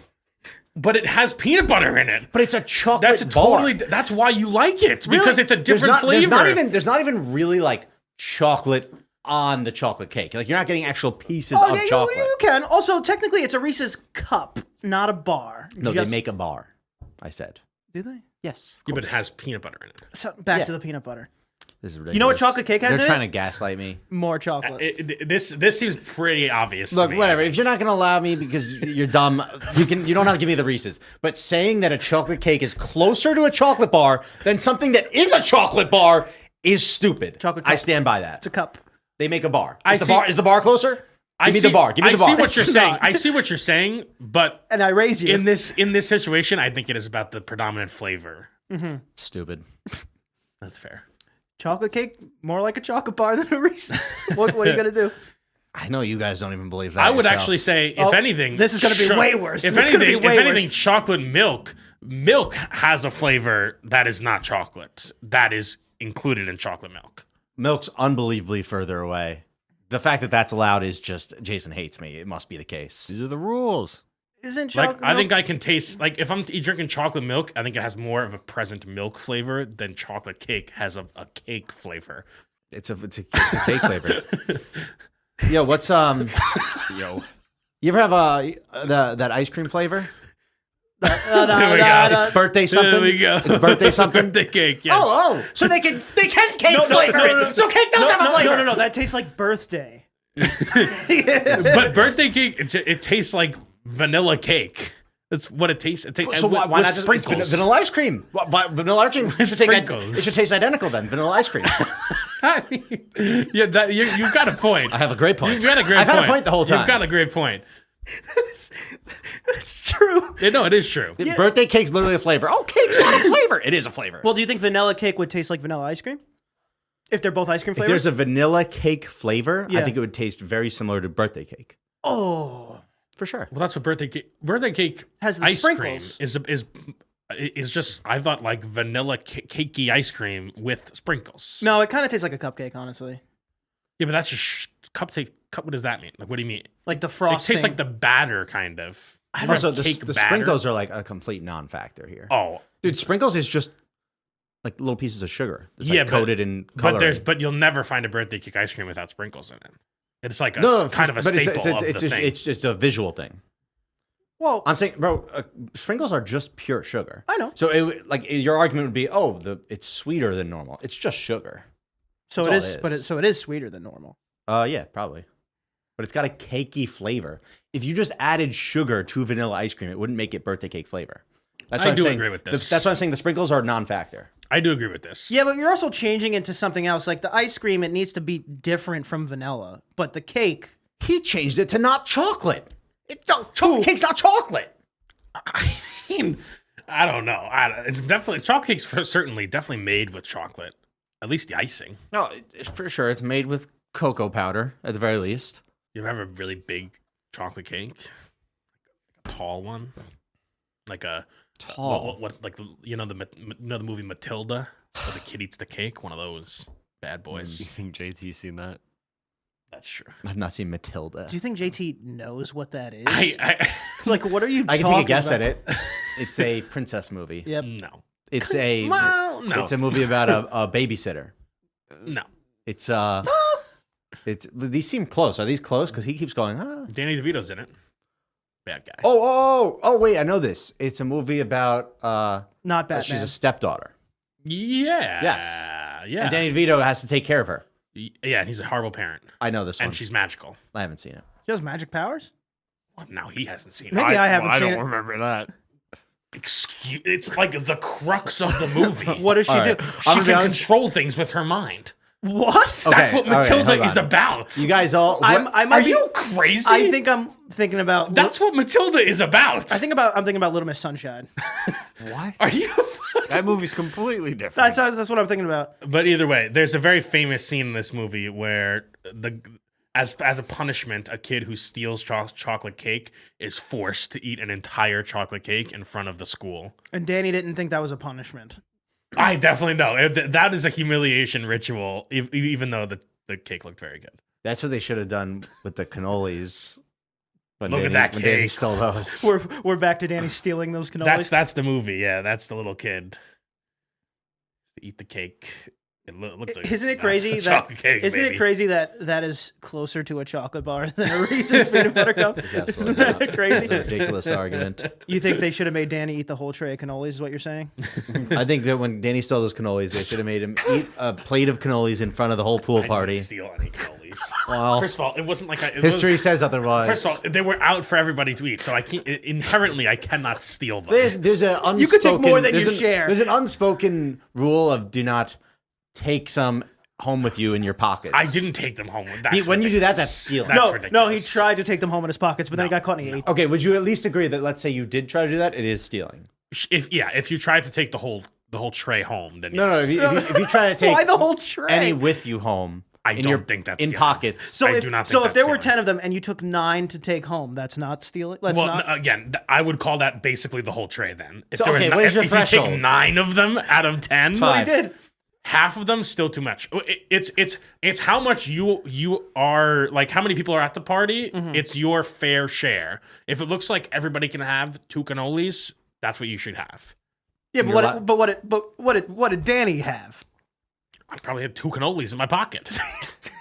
A: But it has peanut butter in it.
C: But it's a chocolate
A: That's
C: bar.
A: that's why you like it. Because
C: Really?
A: it's a different flavor.
C: There's not even really like chocolate on the chocolate cake. Like you're not getting actual pieces of chocolate.
B: You can. Also, technically, it's a Reese's cup, not a bar.
C: No, they make a bar. I said.
B: Do they?
C: Yes.
A: Yeah, but it has peanut butter in it.
B: So back to the peanut butter.
C: This is ridiculous.
B: You know what chocolate cake has
C: They're
B: in
C: trying
B: it?
C: to gaslight me.
B: More chocolate.
A: This seems pretty obvious.
C: Look,
A: to me.
C: whatever. If you're not gonna allow me because you're dumb, you don't have to give me the Reese's. But saying that a chocolate cake is closer to a chocolate bar than something that is a chocolate bar is stupid.
B: Chocolate
C: I
B: cup.
C: stand by that.
B: It's a cup.
C: They make a bar.
A: I
C: Is the
A: see-
C: bar is the bar closer? Give me the bar. Give me the bar.
A: I see what you're
B: It's
A: saying.
B: not.
A: I see what you're saying, but
B: And I raise you.
A: in this situation, I think it is about the predominant flavor.
C: Stupid.
A: That's fair.
B: Chocolate cake, more like a chocolate bar than a Reese's. What are you gonna do?
C: I know you guys don't even believe that.
A: I would
C: yourself.
A: actually say, if
B: Oh,
A: anything,
B: this is gonna be way worse.
A: If
B: This is gonna
A: anything,
B: be way
A: if anything,
B: worse.
A: chocolate milk has a flavor that is not chocolate. That is included in chocolate milk.
C: Milk's unbelievably further away. The fact that that's allowed is just Jason hates me. It must be the case.
D: These are the rules.
B: Isn't
A: Like
B: chocolate?
A: I think I can taste like if I'm drinking chocolate milk, I think it has more of a present milk flavor than chocolate cake has a cake flavor.
C: It's a cake flavor. Yo, what's
D: Yo.
C: You ever have that ice cream flavor?
A: There we go.
C: It's birthday something.
A: There we go.
C: It's birthday something.
A: Birthday cake. Yes.
C: Oh, so they can cake flavor it. So cake does have a flavor.
B: No. That tastes like birthday.
A: But birthday cake, it tastes like vanilla cake. That's what it tastes. It tastes.
C: So why not just
A: sprinkles?
C: vanilla ice cream? Vanilla ice cream should
A: Sprinkles.
C: it should taste identical then. Vanilla ice cream.
A: I mean, yeah, you've got a point.
C: I have a great point.
A: You've got a great
C: I've
A: point.
C: had a point the whole time.
A: You've got a great point.
B: It's true.
A: Yeah, no, it is true.
C: Birthday cake's literally a flavor. Oh, cake's not a flavor. It is a flavor.
B: Well, do you think vanilla cake would taste like vanilla ice cream? If they're both ice cream
C: if
B: flavors?
C: there's a vanilla cake flavor, I
B: Yeah.
C: think it would taste very similar to birthday cake.
B: Oh.
C: For sure.
A: Well, that's what birthday cake
B: Has the
A: ice
B: sprinkles.
A: cream is just. I thought like vanilla cakey ice cream with sprinkles.
B: No, it kind of tastes like a cupcake, honestly.
A: Yeah, but that's just cupcake. What does that mean? Like, what do you mean?
B: Like the
A: It
B: frosting.
A: tastes like the batter, kind of. I don't
C: Also,
A: know,
C: the
A: cake batter.
C: sprinkles are like a complete non-factor here.
A: Oh,
C: Dude, sprinkles is just like little pieces of sugar. It's
A: Yeah,
C: like
A: but-
C: coated in coloring.
A: but you'll never find a birthday cake ice cream without sprinkles in it. It's like a
C: no,
A: kind of a
C: but
A: staple of
C: it's
A: the
C: just,
A: thing.
C: it's just a visual thing.
B: Well,
C: I'm saying, bro, sprinkles are just pure sugar.
B: I know.
C: So, your argument would be, it's sweeter than normal. It's just sugar.
B: So
C: That's
B: it
C: all
B: is,
C: it
B: but
C: is.
B: so it is sweeter than normal.
C: Yeah, probably. But it's got a cakey flavor. If you just added sugar to vanilla ice cream, it wouldn't make it birthday cake flavor. That's
A: I
C: what I'm
A: do
C: saying.
A: agree with this.
C: That's why I'm saying the sprinkles are non-factor.
A: I do agree with this.
B: Yeah, but you're also changing it to something else. Like the ice cream, it needs to be different from vanilla. But the cake,
C: He changed it to not chocolate. Chocolate cake's not chocolate.
A: I mean, I don't know. It's definitely chocolate cake's certainly definitely made with chocolate. At least the icing.
C: No, for sure. It's made with cocoa powder at the very least.
A: You ever have a really big chocolate cake, a tall one, like a
C: Tall.
A: what like the the movie Matilda, where the kid eats the cake. One of those bad boys.
D: You think JT's seen that?
A: That's true.
C: I've not seen Matilda.
B: do you think JT knows what that is?
A: I
B: Like, what are you
C: I can
B: talking
C: take a guess
B: about?
C: at it. It's a princess movie.
B: Yep.
A: no.
C: It's a
A: Well, no.
C: it's a movie about a babysitter.
A: No.
C: It's these seem close. Are these close? Because he keeps going.
A: Danny DeVito's in it. Bad guy.
C: Oh! Wait, I know this. It's a movie about
B: Not Batman.
C: she's a stepdaughter,
A: Yeah.
C: Yes.
A: Yeah.
C: and Danny DeVito has to take care of her.
A: Yeah, and he's a horrible parent.
C: I know this one.
A: And she's magical.
C: I haven't seen it.
B: She has magic powers?
A: Well, now he hasn't seen it.
B: Maybe I haven't
D: I
B: seen
D: don't
B: it.
D: remember that.
A: It's like the crux of the movie.
B: What does she
C: All
B: do?
C: right.
A: She
C: I'm gonna be
A: can
C: honest.
A: control things with her mind.
B: What?
C: Okay,
A: That's what
C: all right,
A: Matilda
C: hold
A: is
C: on.
A: about.
C: You guys all.
B: I might
A: Are
B: be-
A: you crazy?
B: I think I'm thinking about.
A: that's what Matilda is about.
B: I'm thinking about Little Miss Sunshine.
D: What?
A: Are you?
D: That movie's completely different.
B: That's what I'm thinking about.
A: But either way, there's a very famous scene in this movie where as a punishment, a kid who steals chocolate cake is forced to eat an entire chocolate cake in front of the school.
B: And Danny didn't think that was a punishment.
A: I definitely know that is a humiliation ritual, even though the cake looked very good.
C: That's what they should have done with the cannolis. When
A: Look at
C: Danny,
A: that
C: when Danny
A: cake.
C: stole those.
B: We're back to Danny stealing those cannolis.
A: That's the movie. Yeah, that's the little kid. Eat the cake. It looks like
B: Isn't it
A: that's
B: crazy
A: a
B: that
A: chocolate cake,
B: isn't
A: baby.
B: it crazy that is closer to a chocolate bar than a Reese's peanut butter cup?
C: It's absolutely
B: Isn't that
C: not. It's a
B: crazy?
C: ridiculous argument.
B: You think they should have made Danny eat the whole tray of cannolis? Is what you're saying?
C: I think that when Danny stole those cannolis, they should have made him eat a plate of cannolis in front of the whole pool
A: I didn't
C: party.
A: steal any cannolis.
C: Well,
A: First of all, it wasn't like
C: history says otherwise.
A: First of all, they were out for everybody to eat, so I can't inherently I cannot steal them.
C: there's an unspoken.
B: You could take more than you
C: there's
B: share.
C: There's an unspoken rule of do not take some home with you in your pockets.
A: I didn't take them home. That's
C: When you do that, that's
A: ridiculous.
C: stealing.
A: That's
B: No,
A: ridiculous.
B: he tried to take them home in his pockets, but then he
A: No,
B: got caught and he ate them.
C: Okay, would you at least agree that let's say you did try to do that, it is stealing?
A: If you tried to take the whole tray home, then
C: No,
A: yes.
C: if you try to take
B: Why the whole tray?
C: any with you home,
A: I
C: in
A: don't
C: your,
A: think that's
C: in
A: stealing.
C: pockets.
B: So
A: I
B: if,
A: do not think
B: so if
A: that's
B: there were
A: stealing.
B: 10 of them and you took 9 to take home, that's not stealing? That's
A: Well,
B: not.
A: again, I would call that basically the whole tray. Then, if
C: So,
A: there were
C: okay,
A: ni-
C: what is your
A: if you take
C: threshold?
A: 9 of them out of 10,
C: Fine.
B: Well, he did.
A: half of them still too much. It's how much you are like how many people are at the party.
B: Mm-hmm.
A: It's your fair share. If it looks like everybody can have 2 cannolis, that's what you should have.
B: Yeah,
C: You're
B: what did Danny have?
A: I probably had 2 cannolis in my pocket.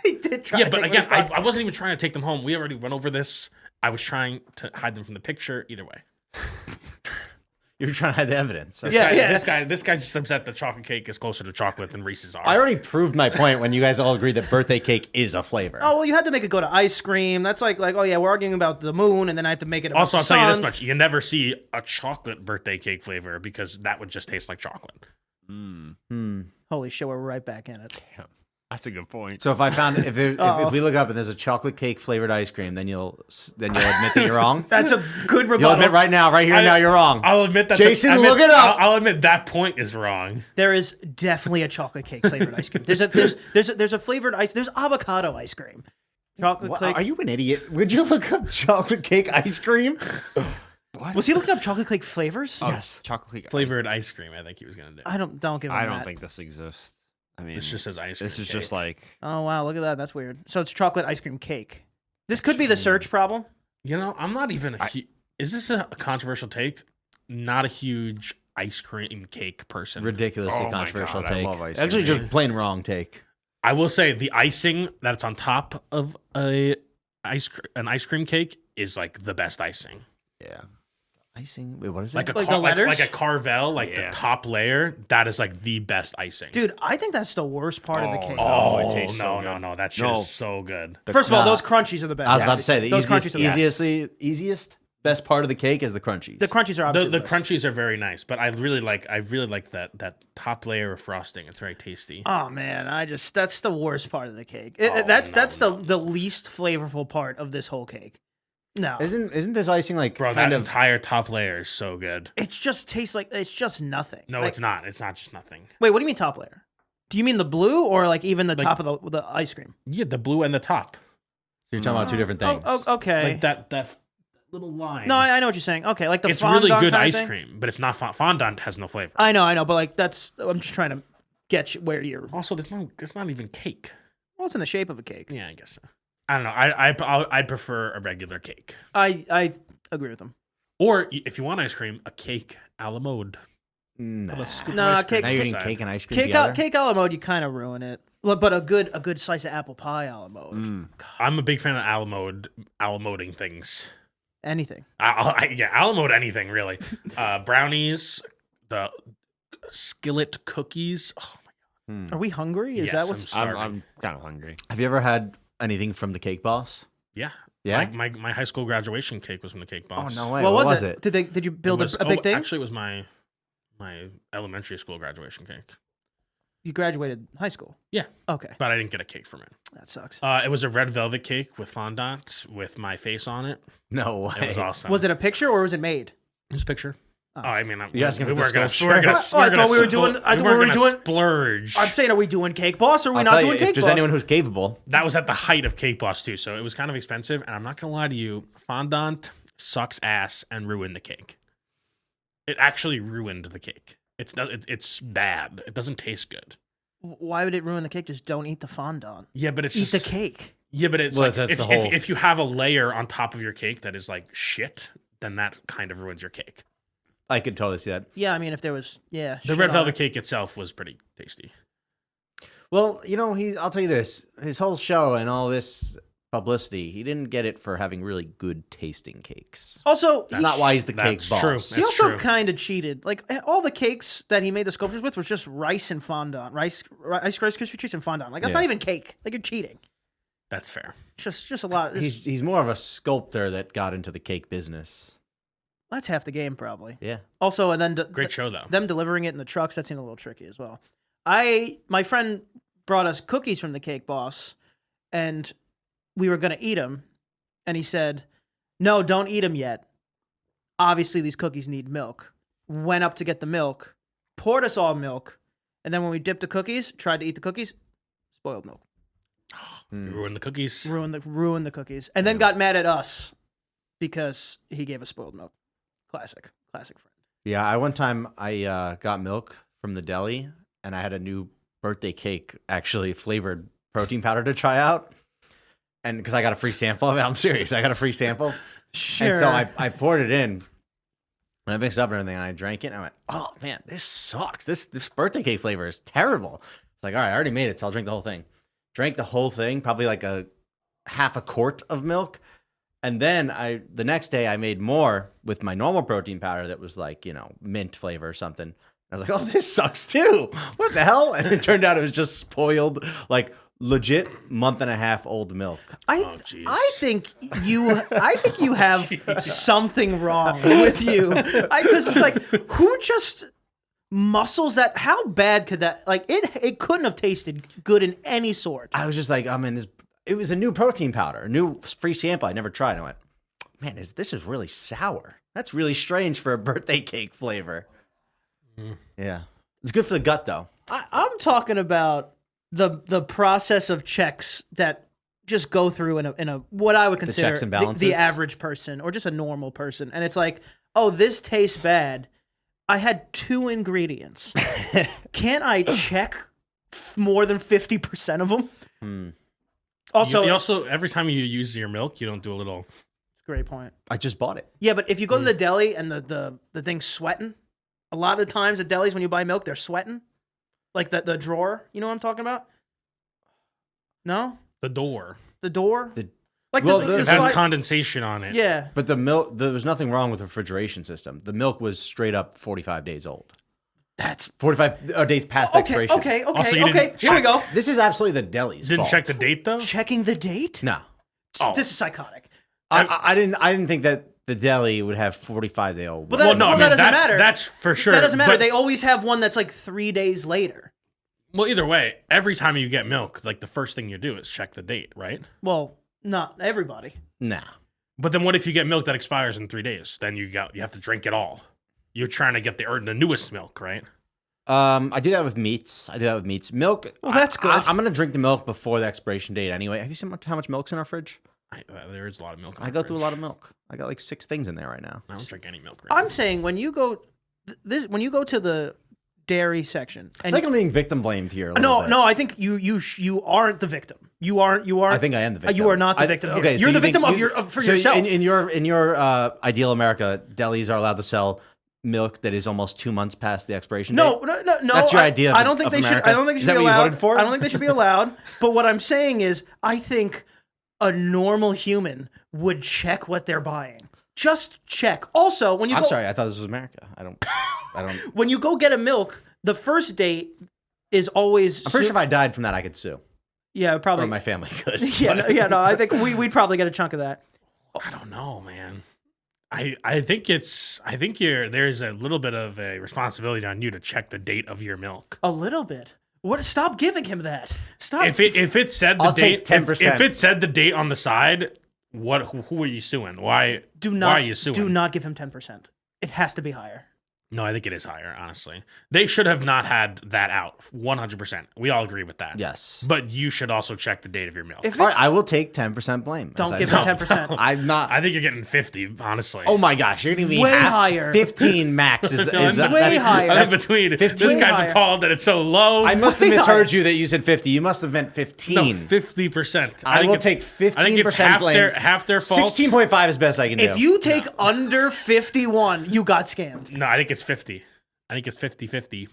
B: He did try.
A: Yeah,
B: to
A: but
B: take
A: again,
B: them in his
A: I wasn't even trying to take them home. We already went over this. I was trying to hide them from the picture. Either way,
C: You're trying to hide the evidence.
B: Yeah.
A: This guy just upset that chocolate cake is closer to chocolate than Reese's are.
C: I already proved my point when you guys all agreed that birthday cake is a flavor.
B: Oh well, you had to make it go to ice cream. That's like oh yeah, we're arguing about the moon, and then I have to make it. About
A: Also,
B: the
A: I'll tell you this
B: sun.
A: much: you never see a chocolate birthday cake flavor because that would just taste like chocolate.
B: Holy shit, we're right back in it.
D: Yeah, that's a good point.
C: So if I found if we look up and there's a chocolate cake flavored ice cream, then you'll admit that you're wrong.
B: That's a good
C: You'll
B: rebuttal.
C: admit right now, right here, now you're wrong.
A: I'll admit that.
C: Jason, look it up.
A: I'll admit that point is wrong.
B: There is definitely a chocolate cake flavored ice cream. There's a flavored ice. There's avocado ice cream. Chocolate
C: What,
B: cake.
C: are you an idiot? Would you look up chocolate cake ice cream?
B: Was he looking up chocolate cake flavors?
D: Oh,
C: Yes.
D: chocolate cake.
A: Flavored ice cream. I think he was gonna do.
B: I don't give him
D: I
B: that.
D: don't think this exists. I mean,
A: This just says ice cream.
D: this is
A: cake.
D: just like
B: Oh wow, look at that. That's weird. So it's chocolate ice cream cake. This could be the search problem.
A: You know, I'm not even. Is this a controversial take? Not a huge ice cream cake person.
C: Ridiculously
D: Oh my
C: controversial
D: God, I
C: take.
D: love ice
C: Actually,
D: cream.
C: just plain wrong take.
A: I will say the icing that's on top of an ice cream cake is like the best icing.
D: yeah.
C: Icing? Wait, what is
A: Like
C: it?
A: a
B: Like the letters?
A: like a Carvel, like
D: Yeah.
A: the top layer. That is like the best icing.
B: Dude, I think that's the worst part of the
D: Oh,
B: cake.
D: no.
A: Oh,
D: it tastes so
A: no,
D: good.
A: that shit
D: No.
A: is so good.
B: First of all,
C: Nah.
B: those crunchies are the best.
C: I was about to say the
B: Those crunchies
C: easiest,
B: are the best.
C: easiest, best part of the cake is the crunchies.
B: The crunchies are obviously
A: The
B: best.
A: crunchies are very nice, but I really like that top layer of frosting. It's very tasty.
B: Oh man, that's the worst part of the cake.
A: Oh,
B: That's
A: no.
B: the least flavorful part of this whole cake. No,
C: Isn't this icing like
A: Bro,
C: kind
A: that
C: of?
A: entire top layer is so good.
B: it just tastes like it's just nothing.
A: No,
B: Like-
A: it's not. It's not just nothing.
B: Wait, what do you mean top layer? Do you mean the blue or like even the
A: Like-
B: top of the ice cream?
A: Yeah, the blue and the top.
C: You're talking about two different things.
B: Oh, okay.
A: Like that little line.
B: No, I know what you're saying. Okay, like the
A: it's really
B: fondant
A: good
B: kind of
A: ice
B: thing?
A: cream, but it's not fondant has no flavor.
B: I know, but like I'm just trying to get you where you're.
A: Also, it's not even cake.
B: Well, it's in the shape of a cake.
A: Yeah, I guess so. I don't know. I'd prefer a regular cake.
B: I agree with them.
A: Or if you want ice cream, a cake a la mode.
C: Nah.
A: With a scoop of
B: Nah,
A: ice cream
B: cake-
C: Now
A: on
C: you're
A: the
C: eating
A: side.
C: cake and ice cream
B: Cake
C: together.
B: cake a la mode, you kind of ruin it. But a good slice of apple pie a la mode.
A: I'm a big fan of a la moding things.
B: Anything.
A: A la mode anything really. Brownies, the skillet cookies. Oh my
B: Are we hungry? Is
A: Yes,
B: that what's?
A: I'm starving.
D: I'm kind of hungry.
C: Have you ever had anything from the Cake Boss?
A: Yeah.
C: Yeah?
A: My high school graduation cake was from the Cake Boss.
C: Oh no way!
B: What
C: What
B: was
C: was
B: it? Did you build
A: It was-
B: a big thing?
A: Actually, it was my elementary school graduation cake.
B: You graduated high school.
A: Yeah,
B: Okay,
A: but I didn't get a cake from it.
B: that sucks.
A: It was a red velvet cake with fondant with my face on it.
C: No way.
A: It was awesome.
B: Was it a picture or was it made?
A: It was a picture. Oh, I mean,
C: You asking
A: we
C: if it's
A: were
C: a
A: gonna,
C: sculpture?
A: we were gonna,
B: Oh, I thought we were doing- I thought we were doing-
A: splurge.
B: I'm saying, are we doing Cake Boss or are we
C: I'll
B: not
C: tell
B: doing
C: you,
B: Cake
C: if there's
B: Boss?
C: anyone who's capable,
A: That was at the height of Cake Boss too, so it was kind of expensive. And I'm not gonna lie to you, fondant sucks ass and ruined the cake. It actually ruined the cake. It's bad. It doesn't taste good.
B: Why would it ruin the cake? Just don't eat the fondant.
A: Yeah, but it's
B: Eat
A: just,
B: the cake.
A: Yeah, but it's
C: Well,
A: like
C: that's
A: if,
C: the whole-
A: if you have a layer on top of your cake that is like shit, then that kind of ruins your cake.
C: I could totally see that.
B: Yeah, I mean, if there was,
A: The
B: shit
A: red
B: on
A: velvet
B: it.
A: cake itself was pretty tasty.
C: Well, I'll tell you this: his whole show and all this publicity, he didn't get it for having really good tasting cakes.
B: Also,
C: That's not why he's the cake
A: That's
C: boss.
A: true.
B: he
A: That's
B: also
A: true.
B: kind of cheated. Like all the cakes that he made the sculptures with was just rice and fondant, rice Krispie treats and fondant. Like that's
C: Yeah.
B: not even cake. Like you're cheating.
A: That's fair.
B: It's just a lot.
C: He's more of a sculptor that got into the cake business.
B: That's half the game probably.
C: Yeah.
B: Also, and then
A: Great show though.
B: them delivering it in the trucks, that seemed a little tricky as well. My friend brought us cookies from the Cake Boss, and we were gonna eat them, and he said, "No, don't eat them yet. Obviously, these cookies need milk." Went up to get the milk, poured us all milk, and then when we dipped the cookies, tried to eat the cookies, spoiled milk,
A: You ruined the cookies.
B: ruined the cookies, and then got mad at us because he gave us spoiled milk. Classic friend.
C: Yeah, one time I got milk from the deli, and I had a new birthday cake, actually flavored protein powder to try out. And because I got a free sample of it, I'm serious. I got a free sample.
B: Sure.
C: And so I poured it in, and I mixed it up and everything, and I drank it, and I went, oh, man, this sucks. This birthday cake flavor is terrible. It's like, all right, I already made it, so I'll drink the whole thing. Drank the whole thing, probably like a half a quart of milk. And then the next day I made more with my normal protein powder that was like, mint flavor or something. I was like, oh, this sucks too. What the hell? And it turned out it was just spoiled, like legit month and a half old milk.
A: jeez.
B: I think you have something wrong with you. Because it's like, who just muscles that? How bad could that, like, it couldn't have tasted good in any sort.
C: I was just like, it was a new protein powder, a new free sample I never tried. I went, man, this is really sour. That's really strange for a birthday cake flavor. Yeah. It's good for the gut, though.
B: I'm talking about the process of checks that just go through in a what I would consider
C: checks and
B: the
C: balances?
B: average person or just a normal person. And it's like, oh, this tastes bad. I had 2 ingredients. Can't I check more than 50% of them? Also,
A: you also every time you use your milk, you don't do a little.
B: great point.
C: I just bought it.
B: Yeah, but if you go to the deli and the thing's sweating, a lot of the times at delis when you buy milk, they're sweating. Like the drawer, you know what I'm talking about? No?
A: The door.
B: The door?
C: The-
B: Like
C: Well,
B: the
A: It has
B: slide-
A: condensation on it.
B: Yeah.
C: But the milk, there was nothing wrong with the refrigeration system. The milk was straight up 45 days old.
B: That's
C: 45 days past the
B: okay.
C: expiration.
B: Okay.
A: Also, you
B: Okay.
A: didn't
B: Okay. Here we go.
C: This is absolutely the deli's
A: Didn't
C: fault.
A: check the date though.
B: Checking the date.
C: No.
A: Oh.
B: This is psychotic.
C: I didn't think that the deli would have 45-day-old.
B: Well,
A: Well, no,
B: well,
A: I mean,
B: that doesn't
A: that's,
B: matter.
A: That's for sure.
B: That doesn't matter.
A: But-
B: They always have one that's like 3 days later.
A: well, either way, every time you get milk, like the first thing you do is check the date, right?
B: Well, not everybody.
C: Nah.
A: But then what if you get milk that expires in 3 days? Then you have to drink it all. You're trying to get the newest milk, right?
C: I do that with meats. Milk.
B: Well, that's good.
C: I'm gonna drink the milk before the expiration date anyway. Have you seen how much milk's in our fridge?
A: There is a lot of milk. In
C: I
A: my
C: go through a
A: fridge.
C: lot of milk. I got like 6 things in there right now.
A: I don't drink any milk. Right
B: I'm
A: now.
B: saying when you go to the dairy section,
C: I
B: and
C: think I'm being victim blamed here. a little
B: no,
C: bit.
B: no, I think you aren't the victim. You are.
C: I think I am the victim.
B: You are not the victim.
C: Okay,
B: You're
C: so
B: the
C: you think
B: victim of
C: you-
B: for
C: so
B: yourself.
C: In your ideal America, delis are allowed to sell milk that is almost 2 months past the expiration
B: No,
C: date.
B: no.
C: That's your idea
B: I don't think
C: of
B: they should.
C: America?
B: I don't think they
C: Is
B: should
C: that
B: be
C: what you
B: allowed.
C: voted for?
B: I don't think they should be allowed. But what I'm saying is, I think a normal human would check what they're buying. Just check. Also, when you
C: I'm
B: go,
C: sorry, I thought this was America. I don't.
B: when you go get a milk, the first date is always.
C: I'm pretty sure if I died from that, I could sue,
B: Yeah, probably.
C: or my family could.
B: Yeah, no. I think we'd probably get a chunk of that.
A: I don't know, man. I think there's a little bit of a responsibility on you to check the date of your milk.
B: A little bit. What? Stop giving him that. Stop.
A: If it said the
C: I'll
A: date,
C: take 10%.
A: if it said the date on the side, who are you suing? Why? Why are you suing?
B: Do not give him 10%. It has to be higher.
A: No, I think it is higher, honestly. They should have not had that out, 100%. We all agree with that.
C: Yes.
A: But you should also check the date of your milk.
B: If
C: All
B: it's,
C: right, I will take 10% blame.
B: don't give him 10%.
C: I'm not.
A: I think you're getting 50, honestly.
C: Oh my gosh, you're gonna be
B: Way higher.
C: 15 max is
A: No,
C: that?
A: I'm
B: way
C: that's-
B: higher.
A: I'm in between.
C: 15?
A: This guy's
B: Higher.
A: appalled that it's so low.
C: I must have
B: Way
C: misheard
B: higher.
C: you that you said 50. You must have meant 15.
A: No, 50%.
C: I will take
A: I think it's
C: 15% blame.
A: half their fault.
C: 16.5 is best I can do.
B: If you take under 51, you got scammed.
A: No, I think it's 50. I think it's 50-50.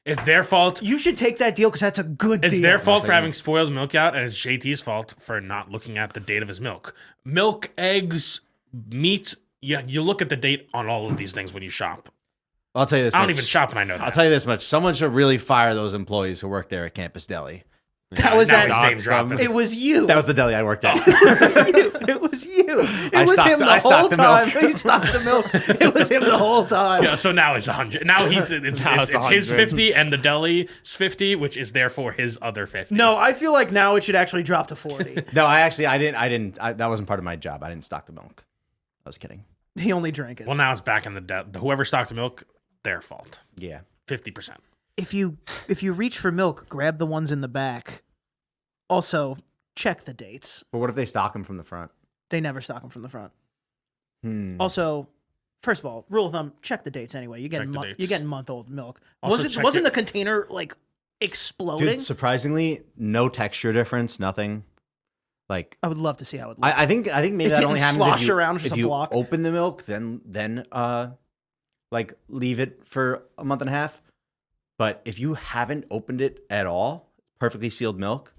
A: It's their fault.
B: You should take that deal because that's a good
A: It's
B: deal.
A: their fault for having spoiled milk out, and it's JT's fault for not looking at the date of his milk. Milk, eggs, meat. Yeah, you look at the date on all of these things when you shop.
C: I'll tell you this
A: I don't
C: much.
A: even shop, and I know that.
C: I'll tell you this much. Someone should really fire those employees who work there at Campus Deli.
B: That was
A: now
B: that.
A: he's name dropping.
B: It was you.
C: That was the deli I worked at.
B: It was you. It
C: I
B: was
C: stocked-
B: him the
C: I
B: whole
C: stocked the
B: time.
C: milk.
B: He stocked the milk. It was him the whole time.
A: Yeah, so now it's 100. Now it's
D: it's
A: his
D: 100.
A: 50 and the deli's 50, which is therefore his other 50.
B: No, I feel like now it should actually drop to 40.
C: No, I didn't. That wasn't part of my job. I didn't stock the milk. I was kidding.
B: He only drank it.
A: Well, now it's back in the whoever stocked the milk, their fault.
C: Yeah.
A: 50%.
B: If you reach for milk, grab the ones in the back. Also, check the dates.
C: But what if they stock them from the front?
B: They never stock them from the front.
C: Hmm.
B: Also, first of all, rule of thumb: check the dates anyway. You're
A: Check
B: getting
A: the dates.
B: you're getting month-old milk.
A: Also check
B: Wasn't
A: your-
B: the container like exploding?
C: Dude, surprisingly, no texture difference, nothing. Like,
B: I would love to see how it looks.
C: I think maybe
B: It
C: that only
B: didn't
C: happens
B: slosh
C: if you,
B: around just
C: if
B: a
C: you
B: block.
C: open the milk, then like leave it for a month and a half. But if you haven't opened it at all, perfectly sealed milk,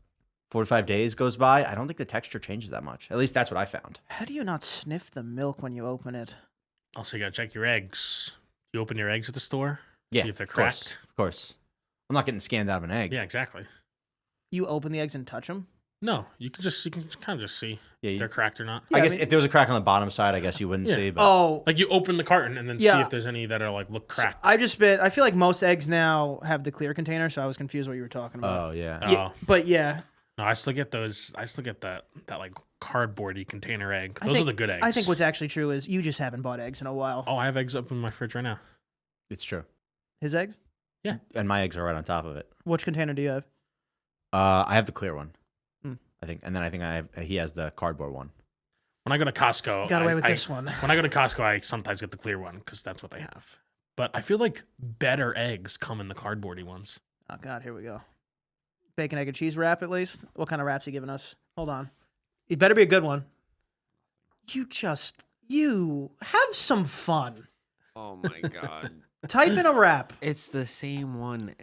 C: 4 to 5 days goes by, I don't think the texture changes that much. At least that's what I found.
B: How do you not sniff the milk when you open it?
A: Also, you got to check your eggs. You open your eggs at the store?
C: Yeah,
A: See if they're
C: of course,
A: cracked?
C: of course. I'm not getting scanned out of an egg.
A: Yeah, exactly.
B: You open the eggs and touch them?
A: No, you can kind of just see
C: Yeah,
A: if they're cracked or not.
C: I
B: Yeah,
C: guess
B: I mean-
C: if there was a crack on the bottom side, I guess you wouldn't
A: Yeah.
C: see. But
B: Oh,
A: Like you open the carton and then see
B: Yeah.
A: if there's any that are like look
B: so
A: cracked.
B: I feel like most eggs now have the clear container, so I was confused what you were talking about.
C: oh yeah.
A: Oh.
B: But yeah,
A: No, I still get those. I still get that like cardboardy container egg.
B: I
A: Those
B: think-
A: are the good eggs.
B: I think what's actually true is you just haven't bought eggs in a while.
A: Oh, I have eggs up in my fridge right now.
C: It's true.
B: His eggs?
C: And my eggs are right on top of it.
B: Which container do you have?
C: I have the clear one.
B: Hmm.
C: I think, and then I think he has the cardboard one.
A: When I go to Costco,
B: Got away with
A: I-
B: this one.
A: When I go to Costco, I sometimes get the clear one because that's what they have. But I feel like better eggs come in the cardboardy ones.
B: Oh God, here we go. Bacon, egg, and cheese wrap at least. What kind of wraps you giving us? Hold on. It better be a good one. You have some fun.
D: Oh my god.
B: Type in a wrap.
D: It's the same one.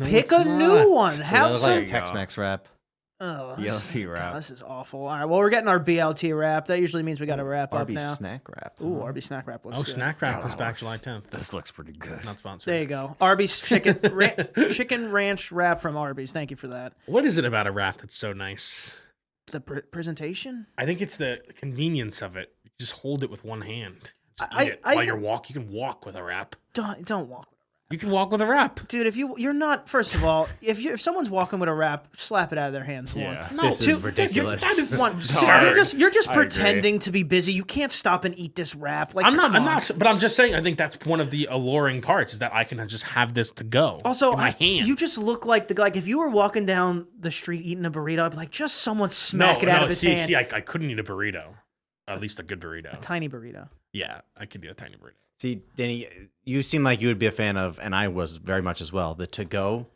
B: Pick a new one.
C: That
B: Have
C: looks
B: some.
C: like a Tex-Mex wrap.
B: Oh,
D: BLT
B: God,
D: wrap.
B: this is awful. All right, well, we're getting our BLT wrap. That usually means we got to wrap up
C: Arby's
B: now.
C: snack wrap.
B: Ooh, Arby's snack wrap looks
A: Oh,
B: good.
A: snack wrap
C: Yeah,
A: was
C: that
A: back
C: works.
A: July 10th.
D: This looks pretty good.
A: Not sponsored.
B: There you go. Arby's chicken chicken ranch wrap from Arby's. Thank you for that.
A: What is it about a wrap that's so nice?
B: The presentation.
A: I think it's the convenience of it. You just hold it with one hand. Just
B: I-
A: eat it
B: I
A: while
B: feel-
A: you're walk. You can walk with a wrap.
B: Don't walk.
A: You can walk with a wrap.
B: Dude, if you're not, first of all, if someone's walking with a wrap, slap it out of their hands.
D: Yeah.
B: One.
A: No,
C: This is
B: Two-
C: ridiculous.
A: That is
B: One,
A: absurd.
B: you're just
D: I agree.
B: pretending to be busy. You can't stop and eat this wrap. Like
A: I'm
B: come on.
A: not. But I'm just saying. I think that's one of the alluring parts is that I can just have this to go.
B: Also,
A: in my hand.
B: you just look like if you were walking down the street eating a burrito, I'd be like, just someone smack it out of his hand.
A: See, I couldn't eat a burrito. At least a good burrito.
B: Tiny burrito.
A: Yeah, I could eat a tiny burrito.
C: See, Danny, you seem like you would be a fan of, and I was very much as well, the to-go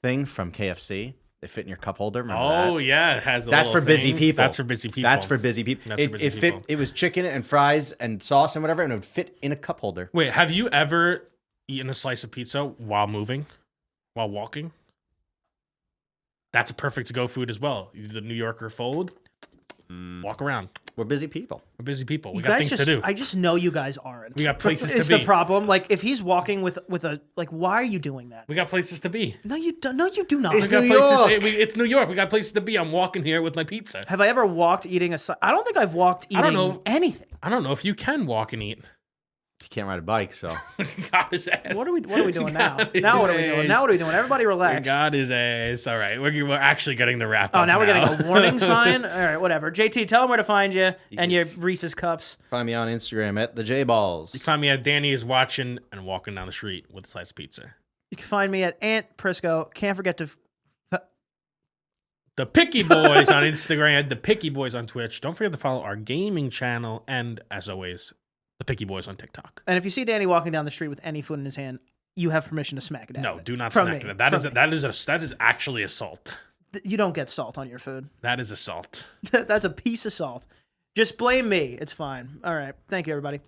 C: thing from KFC. They fit in your cup holder. Remember
A: Oh
C: that?
A: yeah, it has.
C: That's for busy people.
A: That's for busy people.
C: That's for busy people.
A: That's for busy
C: it fit.
A: people.
C: It was chicken and fries and sauce and whatever, and it would fit in a cup holder.
A: Wait, have you ever eaten a slice of pizza while moving, while walking? That's a perfect to-go food as well. You do the New Yorker fold, walk around.
C: We're busy people.
A: We're busy people. We
B: You
A: got
B: guys
A: things
B: just,
A: to do.
B: I just know you guys aren't.
A: We got places to
B: It's
A: be.
B: the problem. Like if he's walking with a why are you doing that?
A: We got places to be.
B: No, you don't. No, you do not.
C: It's
A: We got
C: New
A: places.
C: York.
A: It's New York. We got places to be. I'm walking here with my pizza.
B: Have I ever walked eating I don't think I've walked eating
A: I don't know.
B: anything.
A: I don't know if you can walk and eat.
C: He can't ride a bike, so
A: Got his ass.
B: What are we doing now?
A: Got his
B: Now what are we doing?
A: ass.
B: Now what are we doing? Everybody relax.
A: Got his ass. All right, we're actually getting the wrap
B: Oh,
A: up.
B: now we're getting a warning sign? All right, whatever. JT, tell them where to find you and your Reese's cups.
C: find me on Instagram at the JBalls.
A: You can find me at Danny is watching and walking down the street with a slice of pizza.
B: You can find me at Aunt Prisco. Can't forget to...
A: The Picky Boys on Instagram, the Picky Boys on Twitch. Don't forget to follow our gaming channel, and as always, the Picky Boys on TikTok.
B: And if you see Danny walking down the street with any food in his hand, you have permission to smack it out.
A: No,
B: of it.
A: do not
B: From
A: snack
B: me.
A: it. That
B: From
A: is actually assault.
B: You don't get salt on your food.
A: That is assault.
B: That's a piece of salt. Just blame me. It's fine. All right. Thank you, everybody.